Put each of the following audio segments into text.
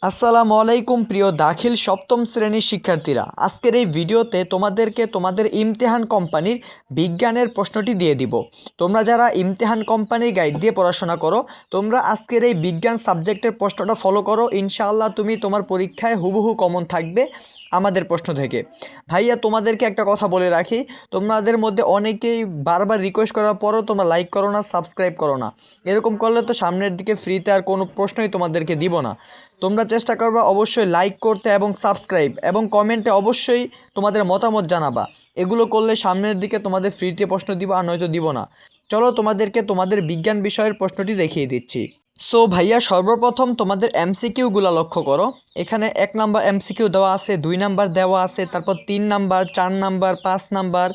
আসসালামু আলাইকুম প্রিয় দাখিল সপ্তম শ্রেণীর শিক্ষার্থীরা, আজকের এই ভিডিওতে তোমাদেরকে তোমাদের ইমতিহান কোম্পানির বিজ্ঞানের প্রশ্নটি দিয়ে দিব। তোমরা যারা ইমতিহান কোম্পানির গাইড দিয়ে পড়াশোনা করো, তোমরা আজকের এই বিজ্ঞান সাবজেক্টের প্রশ্নটা ফলো করো। ইনশাআল্লাহ তুমি তোমার পরীক্ষায় হুবহু কমন থাকবে আমাদের প্রশ্ন থেকে। ভাইয়া তোমাদেরকে একটা কথা বলে রাখি, তোমাদের মধ্যে অনেকেই বারবার রিকোয়েস্ট করার পরও তোমরা লাইক করো না, সাবস্ক্রাইব করো না। এরকম করলে তো সামনের দিকে ফ্রিতে আর কোনো প্রশ্নই তোমাদেরকে দিব না। তোমরা চেষ্টা করবা অবশ্যই লাইক করতে এবং সাবস্ক্রাইব, এবং কমেন্টে অবশ্যই তোমাদের মতামত জানাবা। এগুলো করলে সামনের দিকে তোমাদের ফ্রিতে প্রশ্ন দিব, আর নয়তো দিব না। চলো তোমাদেরকে তোমাদের বিজ্ঞান বিষয়ের প্রশ্নটি দেখিয়ে দিচ্ছি। সো ভাইয়া, সর্বপ্রথম তোমাদের এমসিকিউগুলো লক্ষ্য করো। এখানে 1 নাম্বার এমসিকিউ দেওয়া আছে, 2 নাম্বার দেওয়া আছে, তারপর 3 নাম্বার, 4 নাম্বার, 5 নাম্বার,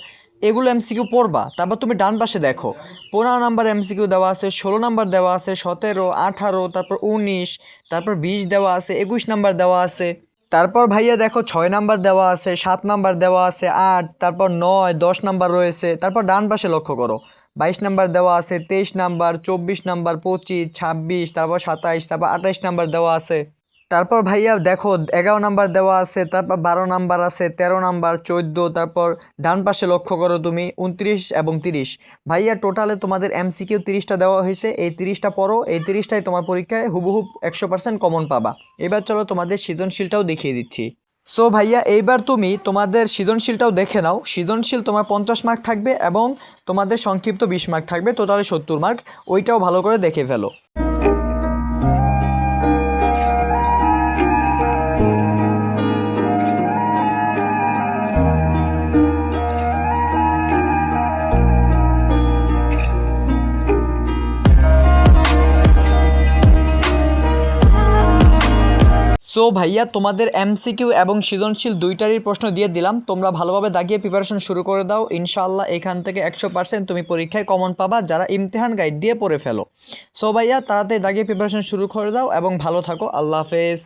এগুলো এমসিকিউ পড়বা। তারপর তুমি ডান পাশে দেখো 15 নাম্বার এমসিকিউ দেওয়া আছে, 16 নাম্বার দেওয়া আছে, 17, 18, তারপর 19, তারপর 20 দেওয়া আছে, 21 নাম্বার দেওয়া আছে। তারপর ভাইয়া দেখো 6 নাম্বার দেওয়া আছে, 7 নাম্বার দেওয়া আছে, 8, তারপর 9, 10 নাম্বার রয়েছে। তারপর ডান পাশে লক্ষ্য করো 22 নাম্বার দেওয়া আছে, 23 নাম্বার, 24 নাম্বার, 25, 26, তারপর 27, তারপর 28 নাম্বার দেওয়া আছে। তারপর ভাইয়া দেখো 11 নাম্বার দেওয়া আছে, তারপর 12 নাম্বার আছে, 13 নাম্বার, 14, তারপর ডান পাশে লক্ষ্য করো তুমি 29 এবং 30। ভাইয়া টোটালে তোমাদের এমসিকিউ 30টা দেওয়া হয়েছে। এই 30টা পড়ো, এই 30টাই তোমার পরীক্ষায় হুবহু 100% কমন পাবা। এবার চলো তোমাদের সৃজনশীলটাও দেখিয়ে দিচ্ছি। সো ভাইয়া, এইবার তুমি তোমাদের সৃজনশীলটাও দেখে নাও। সৃজনশীল তোমার 50 মার্ক থাকবে এবং তোমাদের সংক্ষিপ্ত 20 মার্ক থাকবে, টোটালে 70 মার্ক। ওইটাও ভালো করে দেখে ফেলো। সো ভাইয়া, তোমাদের এমসিকিউ এবং সৃজনশীল দুইটারই প্রশ্ন দিয়ে দিলাম। তোমরা ভালোভাবে দাগিয়ে প্রিপারেশন শুরু করে দাও। ইনশাআল্লাহ এখান থেকে 100% তুমি পরীক্ষায় কমন পাবা যারা ইমতিহান গাইড দিয়ে পড়ে ফেলো। সো ভাইয়া, তাড়াতাড়ি দাগিয়ে প্রিপারেশন শুরু করে দাও এবং ভালো থাকো। আল্লাহ হাফেজ।